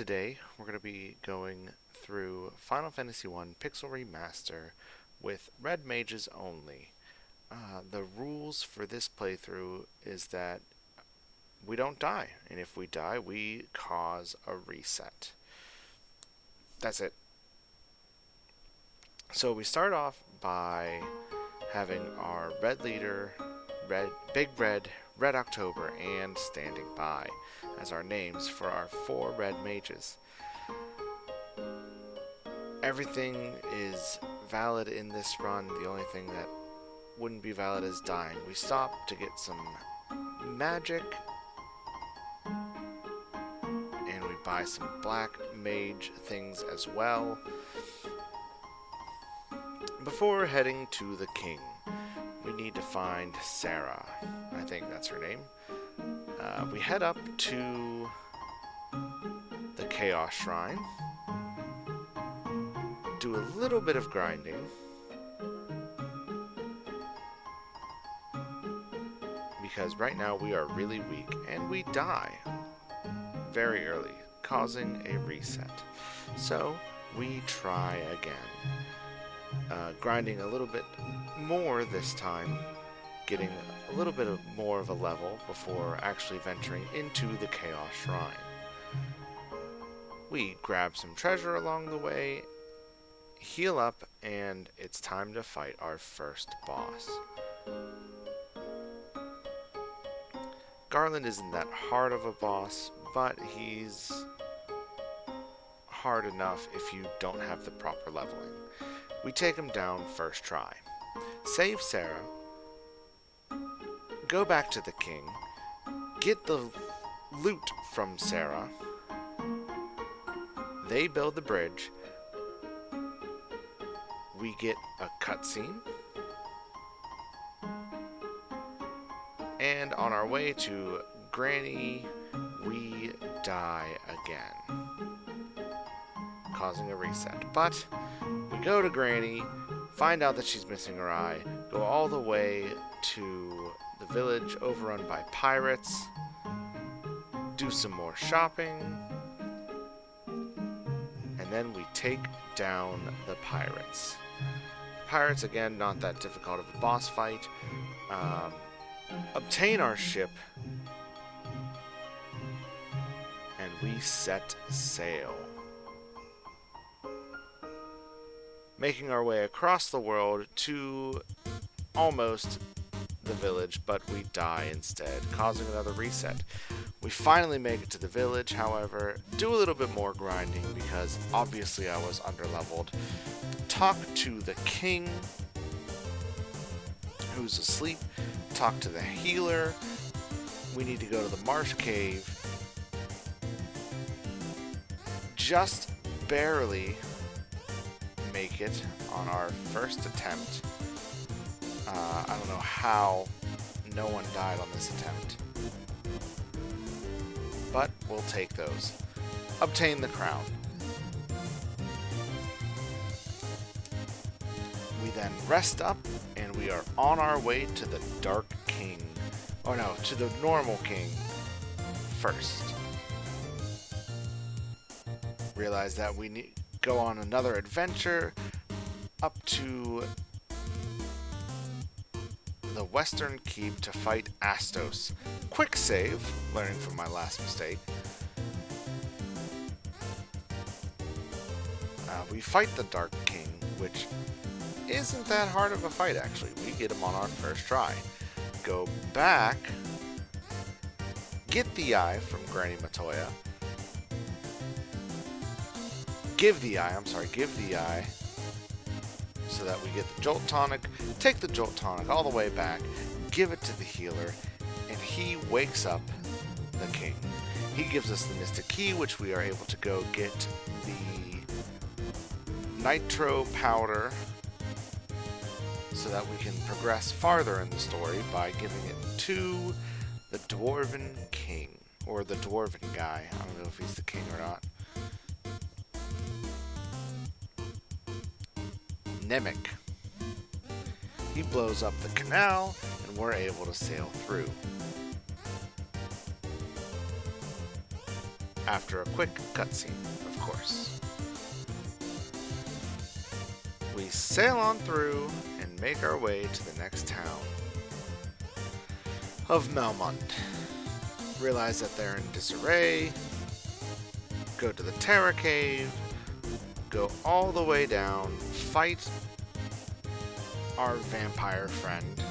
today we're going to be going through Final Fantasy I Pixel Remaster with red mages only. The rules for this playthrough is that we don't die, and if we die, we cause a reset. That's it. So we start off by having our red leader, Big Red, Red October, and Standing By as our names for our 4 red mages. Everything is valid in this run. The only thing that wouldn't be valid is dying. We stop to get some magic, and we buy some black mage things as well before heading to the king. We need to find Sarah. I think that's her name. We head up to the Chaos Shrine, do a little bit of grinding, because right now we are really weak and we die very early, causing a reset. So we try again, grinding a little bit more this time, getting a little bit more of a level before actually venturing into the Chaos Shrine. We grab some treasure along the way, heal up, and it's time to fight our first boss. Garland isn't that hard of a boss, but he's hard enough if you don't have the proper leveling. We take him down first try. Save Sarah, go back to the king, get the loot from Sarah, they build the bridge, we get a cutscene, and on our way to Granny, we die again, causing a reset. But we go to Granny, find out that she's missing her eye, go all the way to the village overrun by pirates, do some more shopping, and then we take down the pirates. Pirates, again, not that difficult of a boss fight. Obtain our ship, and we set sail, making our way across the world to almost the village, but we die instead, causing another reset. We finally make it to the village, however, do a little bit more grinding because obviously I was underleveled. Talk to the king, who's asleep, talk to the healer. We need to go to the marsh cave. Just barely make it on our first attempt. I don't know how no one died on this attempt, but we'll take those. Obtain the crown. We then rest up, and we are on our way to the Dark King. Oh no, to the normal king first. Realize that we need to go on another adventure up to the Western Keep to fight Astos. Quick save, learning from my last mistake. We fight the Dark King, which isn't that hard of a fight, actually. We get him on our first try. Go back, get the eye from Granny Matoya. Give the eye, so that we get the Jolt Tonic, take the Jolt Tonic all the way back, give it to the healer, and he wakes up the king. He gives us the Mystic Key, which we are able to go get the Nitro Powder, so that we can progress farther in the story by giving it to the Dwarven King, or the Dwarven guy. I don't know if he's the king or not. Nemec. He blows up the canal, and we're able to sail through. After a quick cutscene, of course. We sail on through and make our way to the next town of Melmond. Realize that they're in disarray. Go to the Terra Cave. Go all the way down. Fight our vampire friend,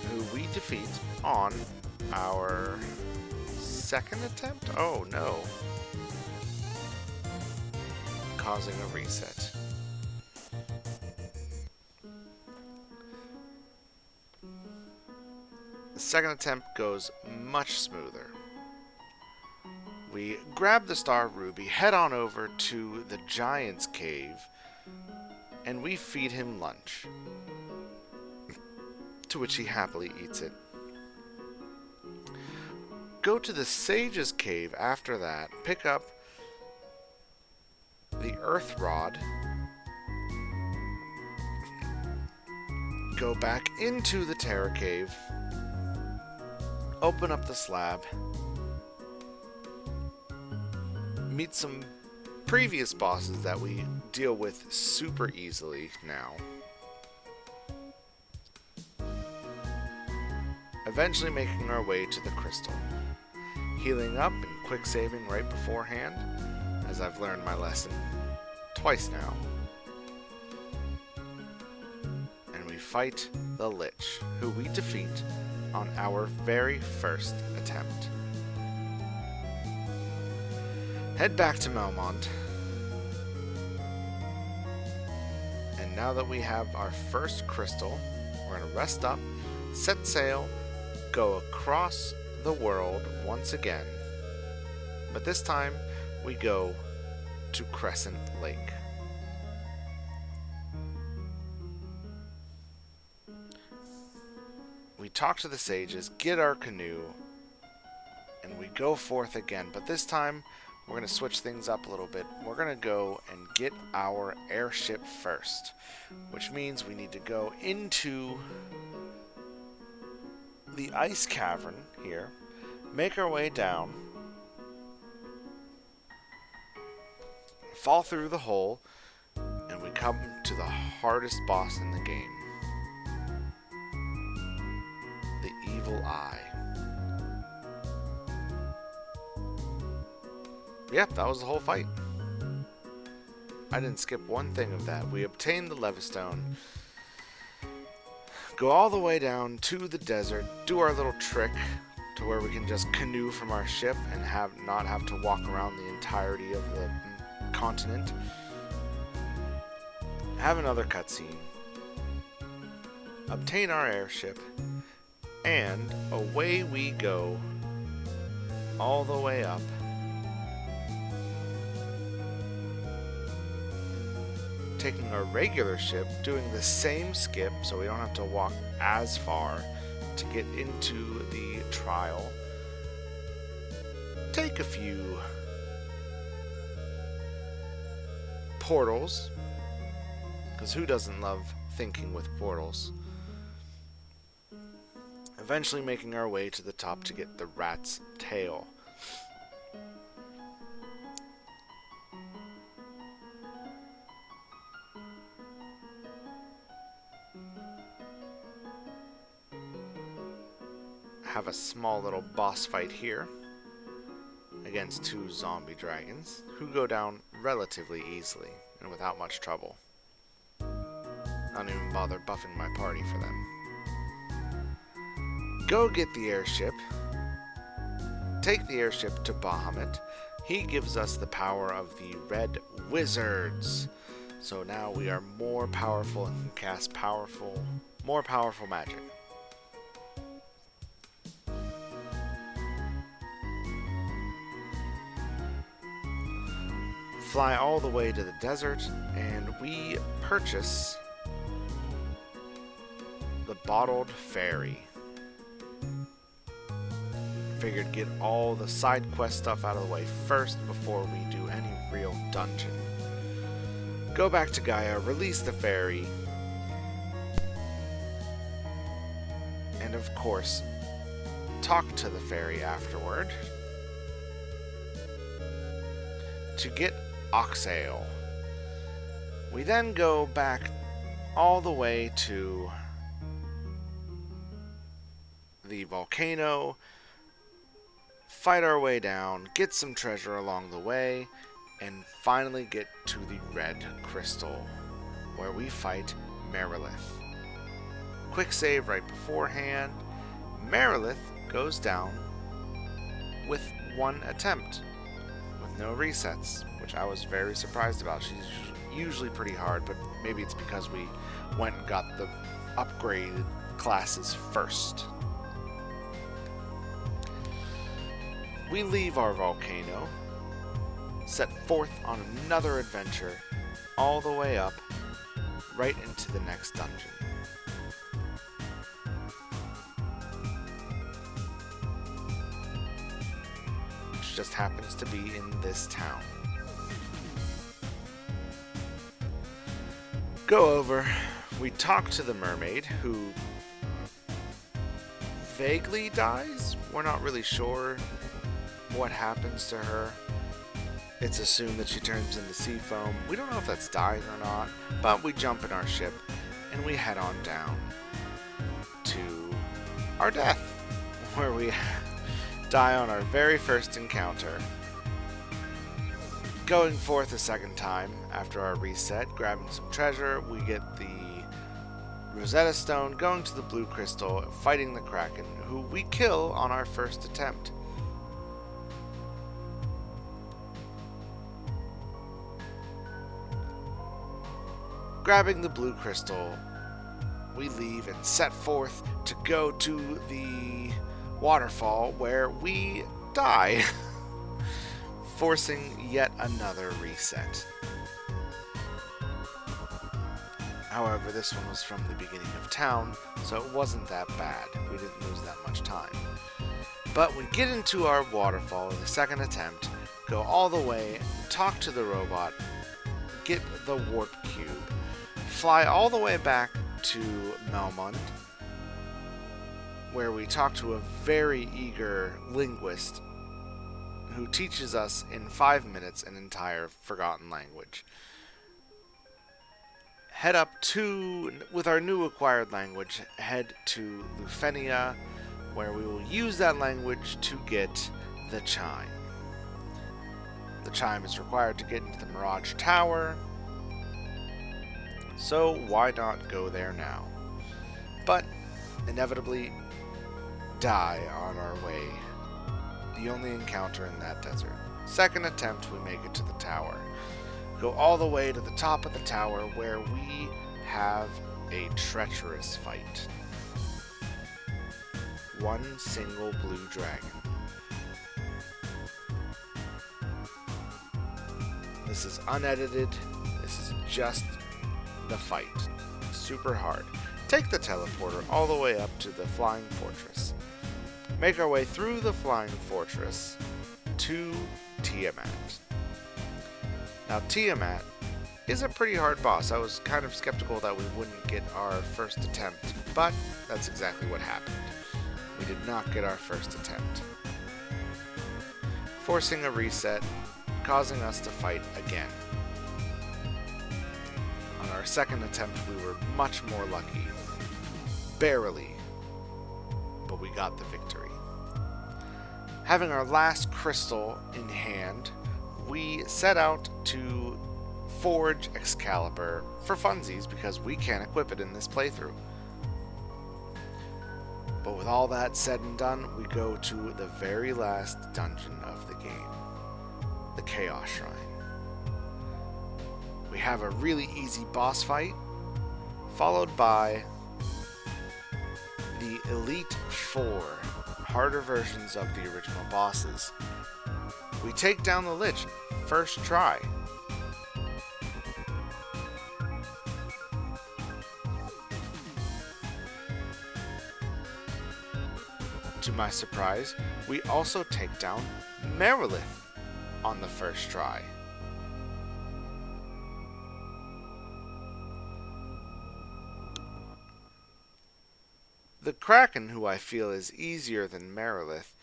who we defeat on our second attempt? Oh no. Causing a reset. The second attempt goes much smoother. We grab the Star Ruby, head on over to the Giant's Cave, and we feed him lunch, to which he happily eats it. Go to the Sage's Cave after that, pick up the Earth Rod, go back into the Terra Cave, open up the slab, meet some previous bosses that we deal with super easily now. Eventually making our way to the crystal. Healing up and quick saving right beforehand, as I've learned my lesson twice now. And we fight the Lich, who we defeat on our very first attempt. Head back to Melmond. And now that we have our first crystal, we're going to rest up, set sail, go across the world once again. But this time, we go to Crescent Lake. We talk to the sages, get our canoe, and we go forth again. But this time, we're going to switch things up a little bit. We're going to go and get our airship first, which means we need to go into the ice cavern here, make our way down, fall through the hole, and we come to the hardest boss in the game. The Evil Eye. Yep, that was the whole fight. I didn't skip one thing of that. We obtained the Levistone, go all the way down to the desert, do our little trick to where we can just canoe from our ship and not have to walk around the entirety of the continent. Have another cutscene, obtain our airship, and away we go all the way up taking our regular ship, doing the same skip so we don't have to walk as far to get into the trial. Take a few portals, because who doesn't love thinking with portals? Eventually making our way to the top to get the rat's tail. Have a small little boss fight here against two zombie dragons who go down relatively easily and without much trouble. I don't even bother buffing my party for them. Go get the airship. Take the airship to Bahamut. He gives us the power of the Red Wizards. So now we are more powerful and can cast more powerful magic. Fly all the way to the desert, and we purchase the Bottled Fairy. Figured get all the side quest stuff out of the way first before we do any real dungeon. Go back to Gaia, release the fairy, and of course talk to the fairy afterward to get ox ale. We then go back all the way to the volcano, fight our way down, get some treasure along the way, and finally get to the red crystal, where we fight Merilith. Quick save right beforehand. Merilith goes down with one attempt, with no resets, which I was very surprised about. She's usually pretty hard, but maybe it's because we went and got the upgraded classes first. We leave our volcano, set forth on another adventure, all the way up, right into the next dungeon. Which just happens to be in this town. Go over, we talk to the mermaid, who vaguely dies. We're not really sure what happens to her. It's assumed that she turns into sea foam. We don't know if that's dying or not, but we jump in our ship and we head on down to our death, where we die on our very first encounter. Going forth a second time after our reset, grabbing some treasure, we get the Rosetta Stone, going to the blue crystal, fighting the Kraken, who we kill on our first attempt. Grabbing the blue crystal, we leave and set forth to go to the waterfall, where we die, forcing yet another reset. However, this one was from the beginning of town, so it wasn't that bad. We didn't lose that much time. But we get into our waterfall in the second attempt, go all the way, talk to the robot, get the warp cube, fly all the way back to Melmond, where we talk to a very eager linguist who teaches us in 5 minutes an entire forgotten language. Head up to, with our new acquired language, head to Lufenia, where we will use that language to get the chime. The chime is required to get into the Mirage Tower, so why not go there now? But inevitably die on our way. The only encounter in that desert. Second attempt, we make it to the tower. Go all the way to the top of the tower, where we have a treacherous fight. One single blue dragon. This is unedited. This is just the fight. Super hard. Take the teleporter all the way up to the Flying Fortress. Make our way through the Flying Fortress to Tiamat. Now, Tiamat is a pretty hard boss. I was kind of skeptical that we wouldn't get our first attempt, but that's exactly what happened. We did not get our first attempt, forcing a reset, causing us to fight again. On our second attempt, we were much more lucky. Barely, but we got the victory. Having our last crystal in hand, we set out to forge Excalibur for funsies, because we can't equip it in this playthrough. But with all that said and done, we go to the very last dungeon of the game, the Chaos Shrine. We have a really easy boss fight, followed by the Elite Four, harder versions of the original bosses. We take down the Lich first try. To my surprise, we also take down Merilith on the first try. The Kraken, who I feel is easier than Merilith,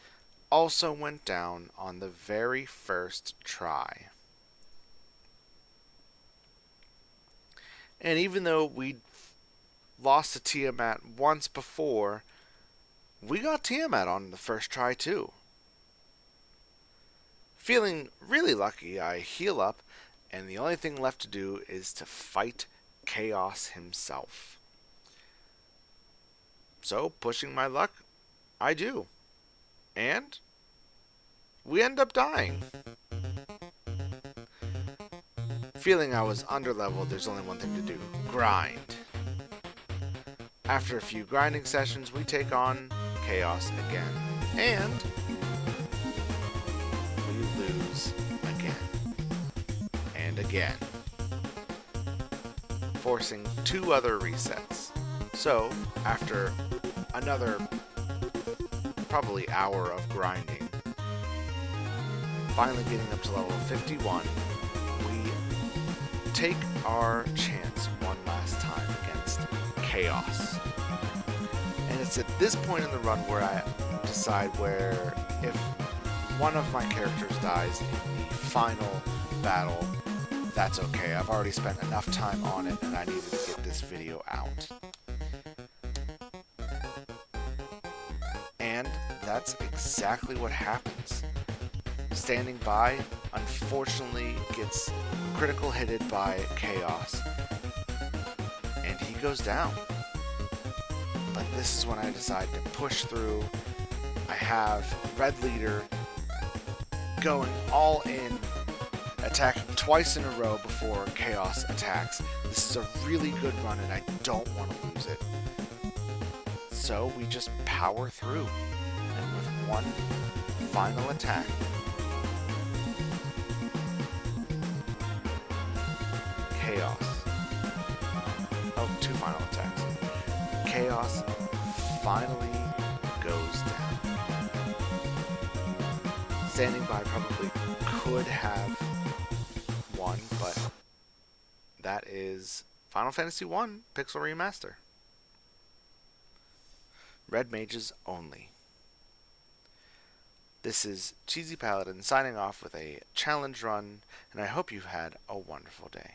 also went down on the very first try. And even though we lost to Tiamat once before, we got Tiamat on the first try too. Feeling really lucky, I heal up, and the only thing left to do is to fight Chaos himself. So, pushing my luck, I do. And we end up dying. Feeling I was underleveled, there's only one thing to do: grind. After a few grinding sessions, we take on Chaos again. And we lose again. And again. Forcing 2 other resets. So, after another probably hour of grinding, finally getting up to level 51, we take our chance one last time against Chaos. And it's at this point in the run where I decide where if one of my characters dies in the final battle, that's okay. I've already spent enough time on it and I needed to get this video out. And that's exactly what happens. Standing by, unfortunately, gets critical hitted by Chaos, and he goes down. But this is when I decide to push through. I have Red Leader going all in, attacking twice in a row before Chaos attacks. This is a really good run and I don't want to lose it. So we just power through, and with one final attack, Chaos. Oh, 2 final attacks. Chaos finally goes down. Standing by probably could have won, but that is Final Fantasy I Pixel Remaster. Red Mages only. This is Cheesy Paladin signing off with a challenge run, and I hope you've had a wonderful day.